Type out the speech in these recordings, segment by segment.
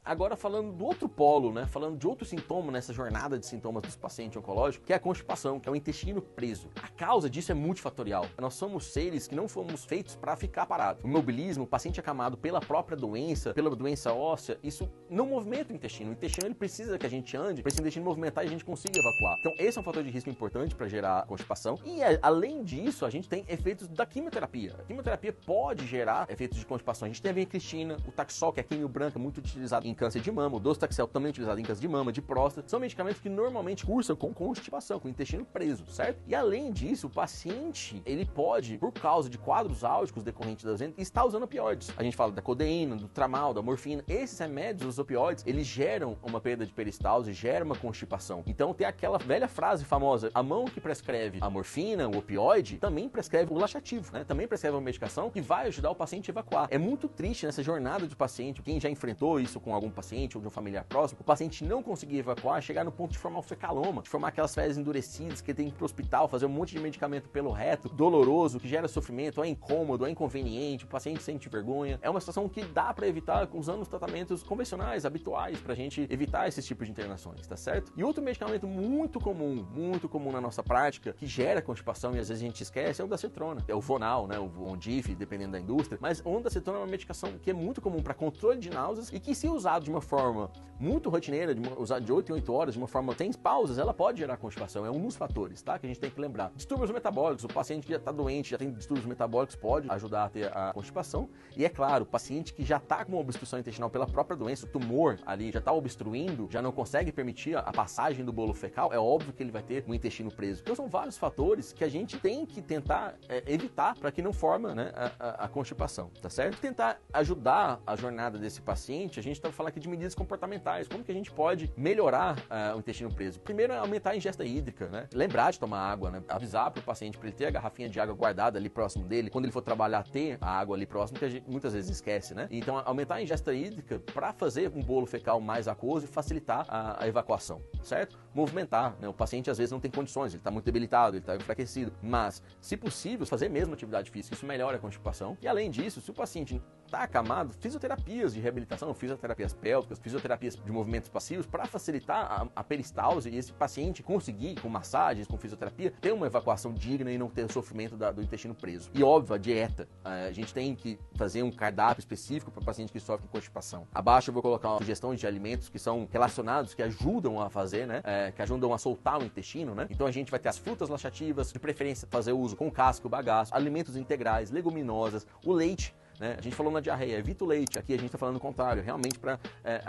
Agora falando do outro polo, né? Falando de outro sintoma nessa jornada de sintomas dos pacientes oncológicos, que é a constipação, que é o intestino preso. A causa disso é multifatorial. Nós somos seres que não fomos feitos para ficar parados. O imobilismo, o paciente acamado pela própria doença, pela doença óssea, isso não movimenta o intestino. O intestino ele precisa que a gente ande para esse intestino movimentar e a gente consiga evacuar. Então esse é um fator de risco importante para gerar constipação. E além disso, a gente tem efeitos da quimioterapia. A quimioterapia pode gerar efeitos de constipação. A gente tem a vincristina, o Taxol, que é a quimio branca, muito utilizado em câncer de mama, o Docetaxel também utilizado em câncer de mama, de próstata. São medicamentos que normalmente cursam com constipação, com o intestino preso, certo? E além disso, o paciente, ele pode, por causa de quadros álgicos decorrentes das doenças, estar usando opioides. A gente fala da codeína, do tramal, da morfina. Esses remédios, os opioides, eles geram uma perda de peristalse, geram uma constipação. Então tem aquela velha frase famosa, a mão que prescreve a morfina, o opioide, também prescreve o laxativo, né? Também prescreve uma medicação que vai ajudar o paciente a evacuar. É muito triste nessa jornada do paciente, quem já enfrentou isso com algum paciente ou de um familiar próximo, o paciente não conseguir evacuar, chegar no ponto de formar um fecaloma, de formar aquelas fezes endurecidas, que ele tem que ir pro hospital, fazer um monte de medicamento pelo reto, doloroso, que gera sofrimento, é incômodo, é inconveniente, o paciente sente vergonha. É uma situação que dá para evitar usando os tratamentos convencionais, habituais, pra gente evitar esses tipos de internações, tá certo? E outro medicamento muito comum na nossa prática, que gera constipação e às vezes a gente esquece, é o Dacetrona. É o Vonal, né? O Ondif, dependendo da indústria. Mas o Dacetrona é uma medicação que é muito comum para controle de náuseas e que, se usado de uma forma muito rotineira, usado de 8 em 8 horas, de uma forma sem pausas, ela pode gerar constipação. É um dos fatores, tá? Que a gente tem que lembrar. Distúrbios metabólicos. O paciente que já está doente, já tem distúrbios metabólicos, pode ajudar a ter a constipação. E é claro, o paciente que já está com uma obstrução intestinal pela própria doença, o tumor ali já está obstruindo, já não consegue permitir a passagem do bolo fecal, é óbvio que ele vai ter um intestino preso. Então são vários fatores que a gente tem que tentar evitar para que não forma, né, a constipação, tá certo? Tentar ajudar a jornada desse paciente, a gente está falando aqui de medidas comportamentais, como que a gente pode melhorar o intestino preso? Primeiro é aumentar a ingesta hídrica, né? Lembrar de tomar água, né? Avisar para o paciente para ele ter a garrafinha de água guardada ali próximo dele, quando ele for trabalhar, ter a água ali próximo, que a gente muitas vezes esquece, né? Então aumentar a ingesta hídrica para fazer um bolo fecal mais aquoso e facilitar a evacuação, certo? Movimentar, né? O paciente às vezes não tem condições, ele está muito debilitado, ele está enfraquecido, mas, se possível, fazer mesmo atividade física, isso melhora a constipação. E além disso, se o paciente está acamado, fisioterapias de reabilitação, fisioterapias pélvicas, fisioterapias de movimentos passivos para facilitar a peristalse e esse paciente conseguir, com massagens, com fisioterapia, ter uma evacuação digna e não ter o sofrimento do intestino preso. E óbvio, a dieta. A gente tem que fazer um cardápio específico para paciente que sofre com constipação. Abaixo eu vou colocar uma sugestão de alimentos que são relacionados, que ajudam a fazer, né? Que ajudam a soltar o intestino, né? Então a gente vai ter as frutas laxativas, de preferência fazer uso com casca ou bagaço, alimentos integrais, leguminosas, o leite, né? A gente falou na diarreia, evita o leite, aqui a gente está falando o contrário, realmente para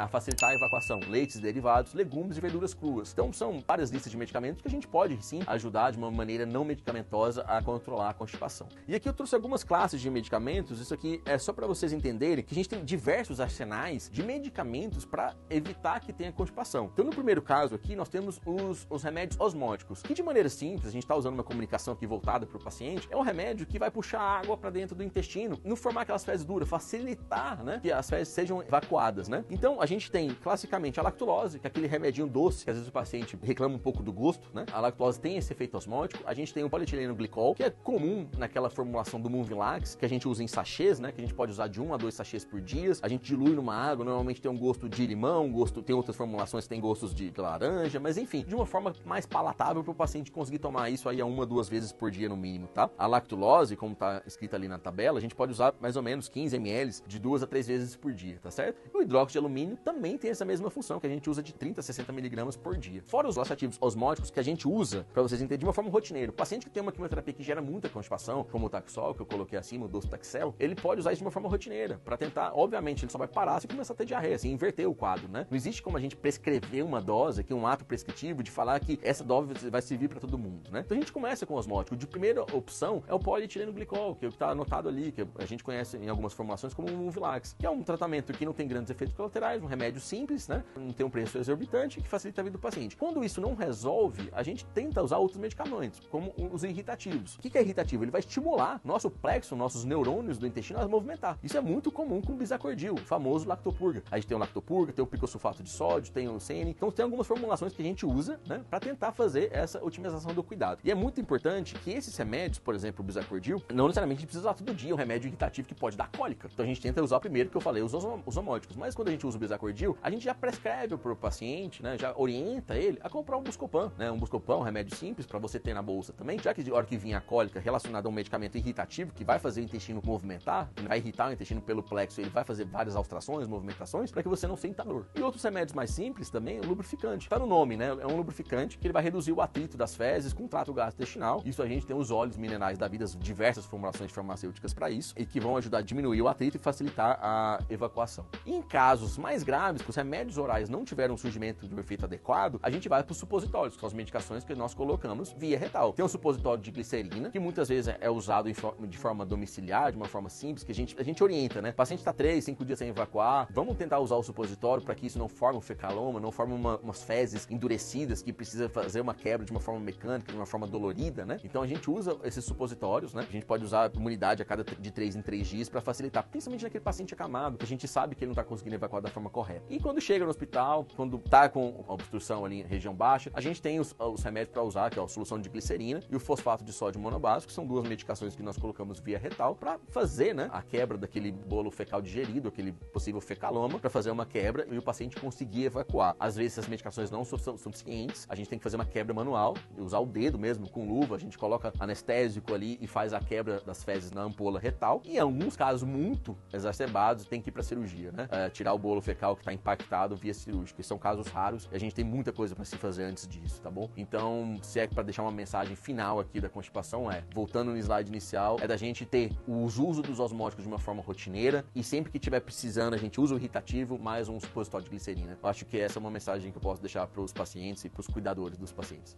facilitar a evacuação, leites derivados, legumes e verduras cruas. Então são várias listas de medicamentos que a gente pode sim ajudar de uma maneira não medicamentosa a controlar a constipação. E aqui eu trouxe algumas classes de medicamentos, isso aqui é só para vocês entenderem que a gente tem diversos arsenais de medicamentos para evitar que tenha constipação. Então no primeiro caso aqui nós temos os remédios osmóticos, que de maneira simples, a gente está usando uma comunicação aqui voltada para o paciente, é um remédio que vai puxar água para dentro do intestino, não formar aquelas fezes duras, facilitar, né, que as fezes sejam evacuadas, né? Então a gente tem classicamente a lactulose, que é aquele remedinho doce, que às vezes o paciente reclama um pouco do gosto, né? A lactulose tem esse efeito osmótico. A gente tem o polietileno glicol, que é comum naquela formulação do Movalax, que a gente usa em sachês, né, que a gente pode usar de 1 a 2 sachês por dia. A gente dilui numa água, normalmente tem um gosto de limão, tem outras formulações que tem gostos de laranja, mas enfim, de uma forma mais palatável para o paciente conseguir tomar isso aí a 1 a 2 vezes por dia no mínimo, tá? A lactulose, como tá escrito ali na tabela, a gente pode usar mais ou menos 15 ml de 2 a 3 vezes por dia, tá certo? E o hidróxido de alumínio também tem essa mesma função, que a gente usa de 30 a 60 miligramas por dia. Fora os laxativos osmóticos que a gente usa, para vocês entenderem, de uma forma rotineira. O paciente que tem uma quimioterapia que gera muita constipação, como o Taxol, que eu coloquei acima, o Docetaxel, ele pode usar isso de uma forma rotineira, para tentar, obviamente, ele só vai parar se começar a ter diarreia, assim, inverter o quadro, né? Não existe como a gente prescrever uma dose, aqui um ato prescritivo de falar que essa dose vai servir para todo mundo, né? Então a gente começa com o osmótico. De primeira opção é o polietileno glicol, que é o que está anotado ali, que a gente conhece em algumas formulações como o Movalax, que é um tratamento que não tem grandes efeitos colaterais, um remédio simples, né? Não tem um preço exorbitante, que facilita a vida do paciente. Quando isso não resolve, a gente tenta usar outros medicamentos, como os irritativos. O que é irritativo? Ele vai estimular nosso plexo, nossos neurônios do intestino a movimentar. Isso é muito comum com o bisacordil, o famoso lactopurga. A gente tem o lactopurga, tem o picosulfato de sódio, tem o CN. Então tem algumas formulações que a gente usa, né, para tentar fazer essa otimização do cuidado. E é muito importante que esses remédios, por exemplo, o bisacordil, não necessariamente a gente precisa usar todo dia um remédio irritativo que pode dar cólica. Então a gente tenta usar primeiro, que eu falei, os osmóticos. Mas quando a gente usa o Bisacodyl, a gente já prescreve pro paciente, né, já orienta ele a comprar um Buscopan, né, um Buscopan, um remédio simples para você ter na bolsa também, já que de hora que vinha a cólica relacionada a um medicamento irritativo que vai fazer o intestino movimentar, vai irritar o intestino pelo plexo, ele vai fazer várias alterações, movimentações, para que você não sinta dor. E outros remédios mais simples também, o lubrificante. Tá no nome, né? É um lubrificante que ele vai reduzir o atrito das fezes com trato gastrointestinal. Isso a gente tem os óleos minerais da vida, diversas formulações farmacêuticas para isso, e que vão ajudar a diminuir o atrito e facilitar a evacuação. E em casos mais graves, que os remédios orais não tiveram um surgimento de um efeito adequado, a gente vai para os supositórios, que são as medicações que nós colocamos via retal. Tem um supositório de glicerina, que muitas vezes é usado de forma domiciliar, de uma forma simples, que a gente orienta, né? O paciente está 3, 5 dias sem evacuar, vamos tentar usar o supositório para que isso não forme um fecaloma, não forme umas fezes endurecidas que precisa fazer uma quebra de uma forma mecânica, de uma forma dolorida, né? Então a gente usa esses supositórios, né? A gente pode usar uma unidade a cada de 3 em 3 dias para facilitar, principalmente naquele paciente acamado, que a gente sabe que ele não está conseguindo evacuar da forma correta. E quando chega no hospital, quando tá com obstrução ali em região baixa, a gente tem os remédios para usar, que é a solução de glicerina e o fosfato de sódio monobásico, que são duas medicações que nós colocamos via retal para fazer, né, a quebra daquele bolo fecal digerido, aquele possível fecaloma, para fazer uma quebra e o paciente conseguir evacuar. Às vezes essas medicações não são suficientes, a gente tem que fazer uma quebra manual, usar o dedo mesmo com luva, a gente coloca anestésico ali e faz a quebra das fezes na ampola retal. E em alguns casos muito exacerbados, tem que ir para cirurgia, né? Tirar o bolo fecal que está impactado via cirúrgica. São casos raros e a gente tem muita coisa para se fazer antes disso, tá bom? Então, se é para deixar uma mensagem final aqui da constipação, voltando no slide inicial, é da gente ter o uso dos osmóticos de uma forma rotineira e sempre que estiver precisando, a gente usa o irritativo mais um supositório de glicerina. Eu acho que essa é uma mensagem que eu posso deixar para os pacientes e para os cuidadores dos pacientes.